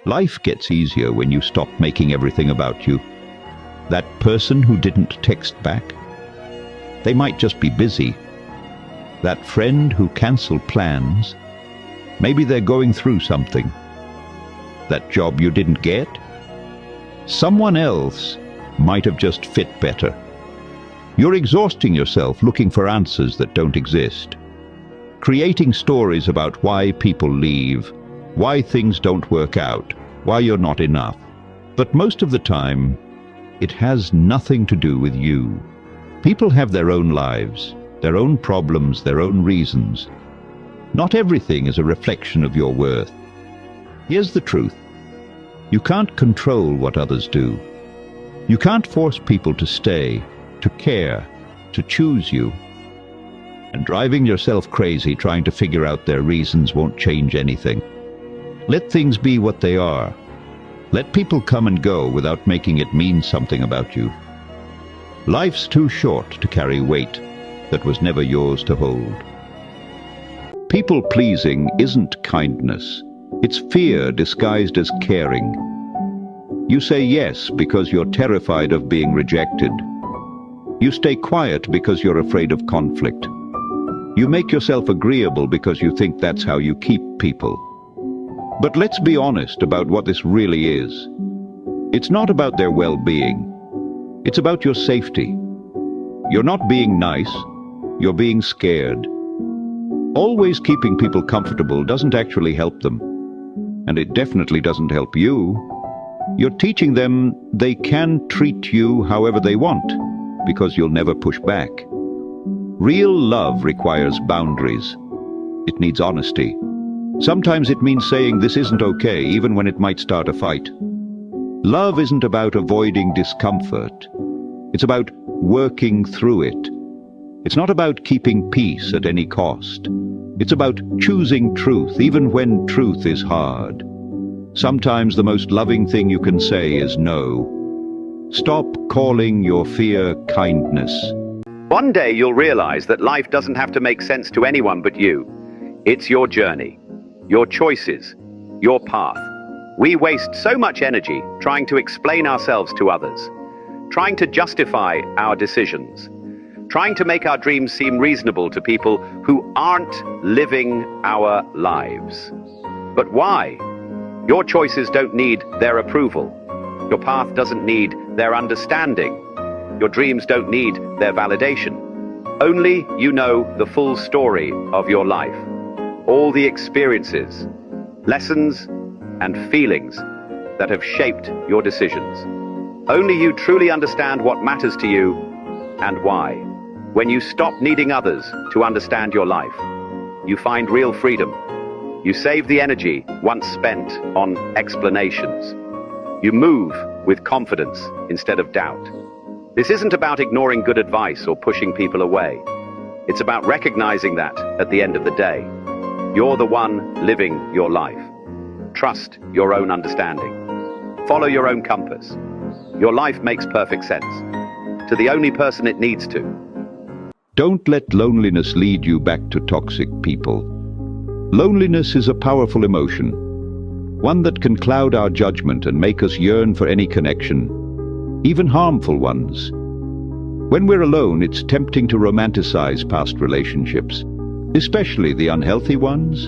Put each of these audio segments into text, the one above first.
Life gets easier when you stop making everything about you. That person who didn't text back, they might just be busy. That friend who cancelled plans, maybe they're going through something. That job you didn't get, someone else might have just fit better. You're exhausting yourself looking for answers that don't exist. Creating stories about why people leave, why things don't work out, why you're not enough. But most of the time, it has nothing to do with you. People have their own lives, their own problems, their own reasons. Not everything is a reflection of your worth. Here's the truth. You can't control what others do. You can't force people to stay, to care, to choose you. And driving yourself crazy trying to figure out their reasons won't change anything. Let things be what they are. Let people come and go without making it mean something about you. Life's too short to carry weight that was never yours to hold. People-pleasing isn't kindness. It's fear disguised as caring. You say yes because you're terrified of being rejected. You stay quiet because you're afraid of conflict. You make yourself agreeable because you think that's how you keep people. But let's be honest about what this really is. It's not about their well-being. It's about your safety. You're not being nice, you're being scared. Always keeping people comfortable doesn't actually help them. And it definitely doesn't help you. You're teaching them they can treat you however they want, because you'll never push back. Real love requires boundaries. It needs honesty. Sometimes it means saying this isn't okay, even when it might start a fight. Love isn't about avoiding discomfort. It's about working through it. It's not about keeping peace at any cost. It's about choosing truth, even when truth is hard. Sometimes the most loving thing you can say is no. Stop calling your fear kindness. One day you'll realize that life doesn't have to make sense to anyone but you. It's your journey, your choices, your path. We waste so much energy trying to explain ourselves to others, trying to justify our decisions, trying to make our dreams seem reasonable to people who aren't living our lives. But why? Your choices don't need their approval. Your path doesn't need their understanding. Your dreams don't need their validation. Only you know the full story of your life. All the experiences, lessons, and feelings that have shaped your decisions. Only you truly understand what matters to you and why. When you stop needing others to understand your life, you find real freedom. You save the energy once spent on explanations. You move with confidence instead of doubt. This isn't about ignoring good advice or pushing people away. It's about recognizing that, at the end of the day, you're the one living your life. Trust your own understanding. Follow your own compass. Your life makes perfect sense to the only person it needs to. Don't let loneliness lead you back to toxic people. Loneliness is a powerful emotion, one that can cloud our judgment and make us yearn for any connection, even harmful ones. When we're alone, it's tempting to romanticize past relationships, especially the unhealthy ones.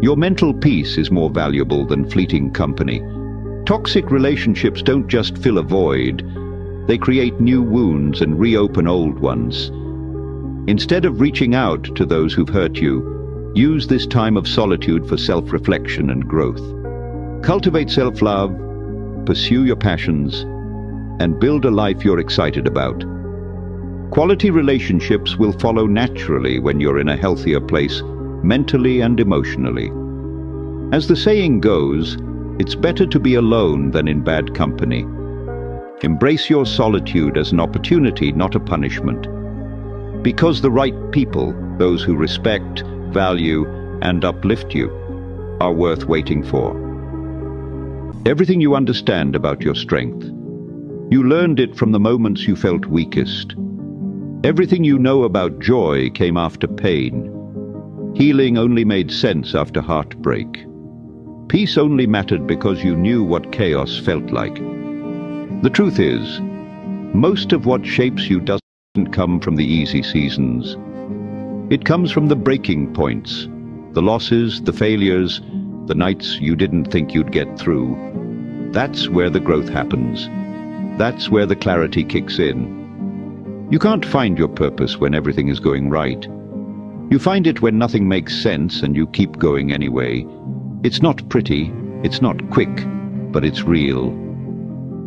Your mental peace is more valuable than fleeting company. Toxic relationships don't just fill a void, they create new wounds and reopen old ones. Instead of reaching out to those who've hurt you, use this time of solitude for self-reflection and growth. Cultivate self-love, pursue your passions, and build a life you're excited about. Quality relationships will follow naturally when you're in a healthier place, mentally and emotionally. As the saying goes, it's better to be alone than in bad company. Embrace your solitude as an opportunity, not a punishment. Because the right people, those who respect, value, and uplift you, are worth waiting for. Everything you understand about your strength, you learned it from the moments you felt weakest. Everything you know about joy came after pain. Healing only made sense after heartbreak. Peace only mattered because you knew what chaos felt like. The truth is, most of what shapes you doesn't come from the easy seasons. It comes from the breaking points, the losses, the failures, the nights you didn't think you'd get through. That's where the growth happens. That's where the clarity kicks in. You can't find your purpose when everything is going right. You find it when nothing makes sense and you keep going anyway. It's not pretty, it's not quick, but it's real.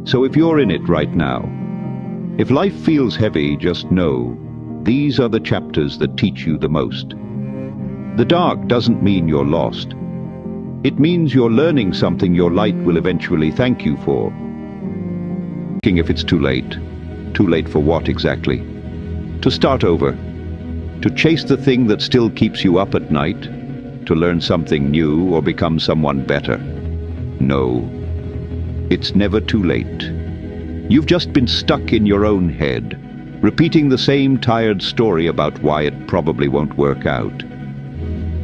So if you're in it right now, if life feels heavy, just know, these are the chapters that teach you the most. The dark doesn't mean you're lost. It means you're learning something your light will eventually thank you for. If it's too late. Too late for what exactly? To start over. To chase the thing that still keeps you up at night. To learn something new or become someone better. No. It's never too late. You've just been stuck in your own head, repeating the same tired story about why it probably won't work out.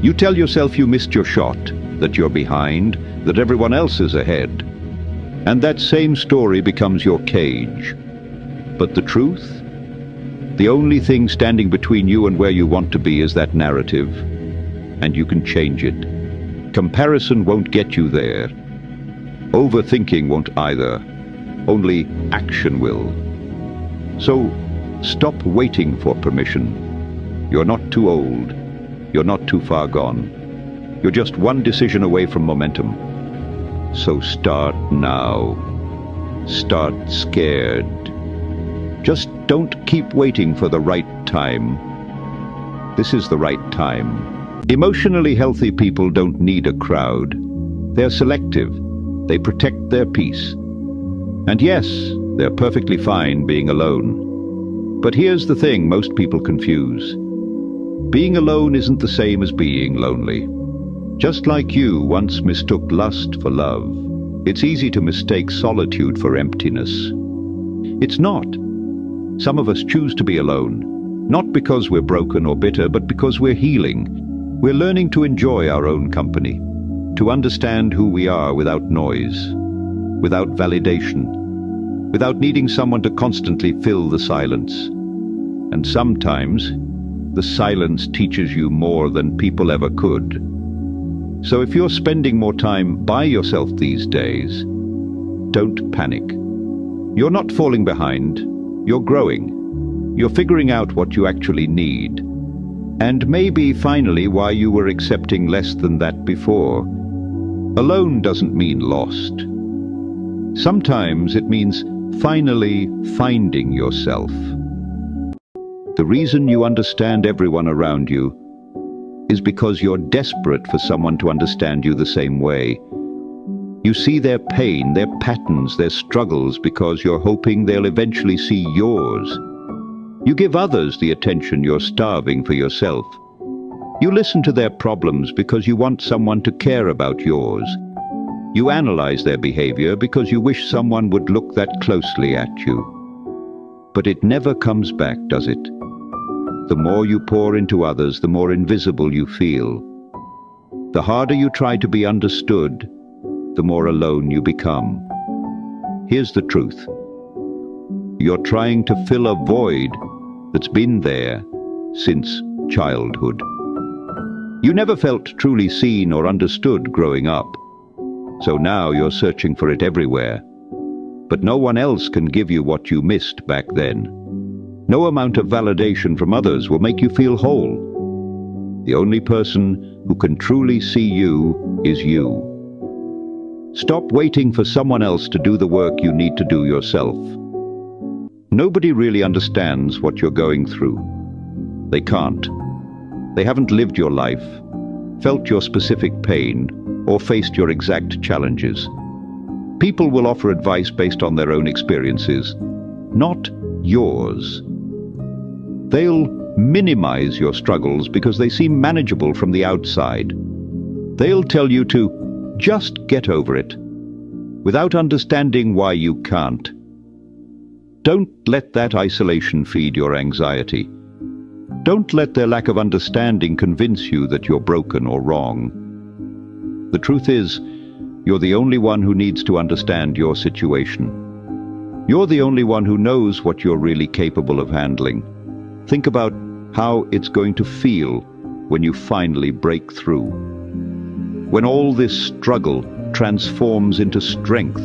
You tell yourself you missed your shot, that you're behind, that everyone else is ahead. And that same story becomes your cage. But the truth? The only thing standing between you and where you want to be is that narrative. And you can change it. Comparison won't get you there. Overthinking won't either. Only action will. So, stop waiting for permission. You're not too old. You're not too far gone. You're just one decision away from momentum. So start now. Start scared. Just don't keep waiting for the right time. This is the right time. Emotionally healthy people don't need a crowd. They're selective. They protect their peace. And yes, they're perfectly fine being alone. But here's the thing most people confuse. Being alone isn't the same as being lonely. Just like you once mistook lust for love, it's easy to mistake solitude for emptiness. It's not. Some of us choose to be alone, not because we're broken or bitter, but because we're healing. We're learning to enjoy our own company, to understand who we are without noise, without validation, without needing someone to constantly fill the silence. And sometimes, the silence teaches you more than people ever could. So if you're spending more time by yourself these days, don't panic. You're not falling behind. You're growing. You're figuring out what you actually need. And maybe finally why you were accepting less than that before. Alone doesn't mean lost. Sometimes it means finally finding yourself. The reason you understand everyone around you is because you're desperate for someone to understand you the same way. You see their pain, their patterns, their struggles because you're hoping they'll eventually see yours. You give others the attention you're starving for yourself. You listen to their problems because you want someone to care about yours. You analyze their behavior because you wish someone would look that closely at you. But it never comes back, does it? The more you pour into others, the more invisible you feel. The harder you try to be understood, the more alone you become. Here's the truth. You're trying to fill a void that's been there since childhood. You never felt truly seen or understood growing up. So now you're searching for it everywhere. But no one else can give you what you missed back then. No amount of validation from others will make you feel whole. The only person who can truly see you is you. Stop waiting for someone else to do the work you need to do yourself. Nobody really understands what you're going through. They can't. They haven't lived your life, felt your specific pain, or faced your exact challenges. People will offer advice based on their own experiences, not yours. They'll minimize your struggles because they seem manageable from the outside. They'll tell you to just get over it, without understanding why you can't. Don't let that isolation feed your anxiety. Don't let their lack of understanding convince you that you're broken or wrong. The truth is, You're the only one who needs to understand your situation. You're the only one who knows what you're really capable of handling. Think about how it's going to feel when you finally break through. When all this struggle transforms into strength.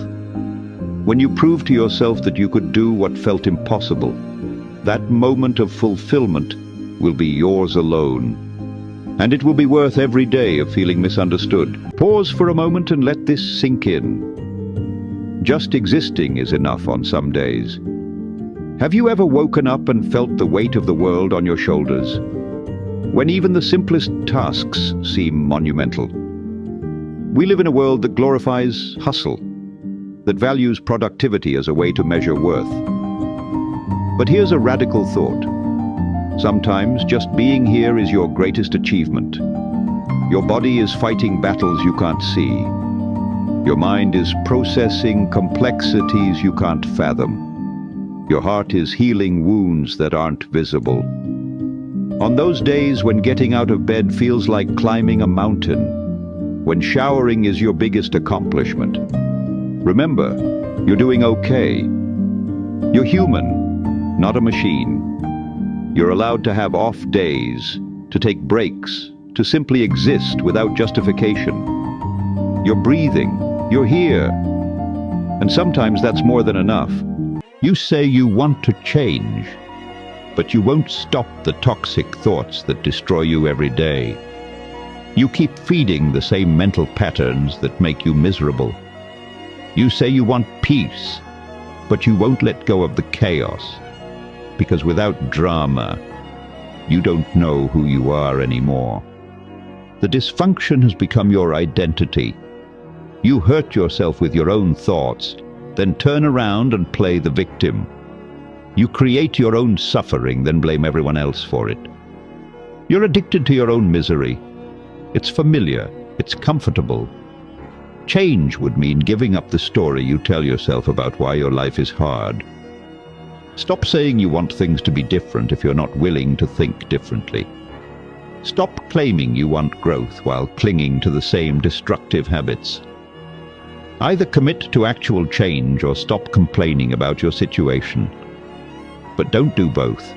When you prove to yourself that you could do what felt impossible. That moment of fulfillment will be yours alone. And it will be worth every day of feeling misunderstood. Pause for a moment and let this sink in. Just existing is enough on some days. Have you ever woken up and felt the weight of the world on your shoulders? When even the simplest tasks seem monumental. We live in a world that glorifies hustle, that values productivity as a way to measure worth. But here's a radical thought. Sometimes just being here is your greatest achievement. Your body is fighting battles you can't see. Your mind is processing complexities you can't fathom. Your heart is healing wounds that aren't visible. On those days when getting out of bed feels like climbing a mountain, when showering is your biggest accomplishment, remember, you're doing okay. You're human, not a machine. You're allowed to have off days, to take breaks, to simply exist without justification. You're breathing, you're here. And sometimes that's more than enough. You say you want to change, but you won't stop the toxic thoughts that destroy you every day. You keep feeding the same mental patterns that make you miserable. You say you want peace, but you won't let go of the chaos. Because without drama, you don't know who you are anymore. The dysfunction has become your identity. You hurt yourself with your own thoughts, then turn around and play the victim. You create your own suffering, then blame everyone else for it. You're addicted to your own misery. It's familiar, it's comfortable. Change would mean giving up the story you tell yourself about why your life is hard. Stop saying you want things to be different if you're not willing to think differently. Stop claiming you want growth while clinging to the same destructive habits. Either commit to actual change or stop complaining about your situation. But don't do both.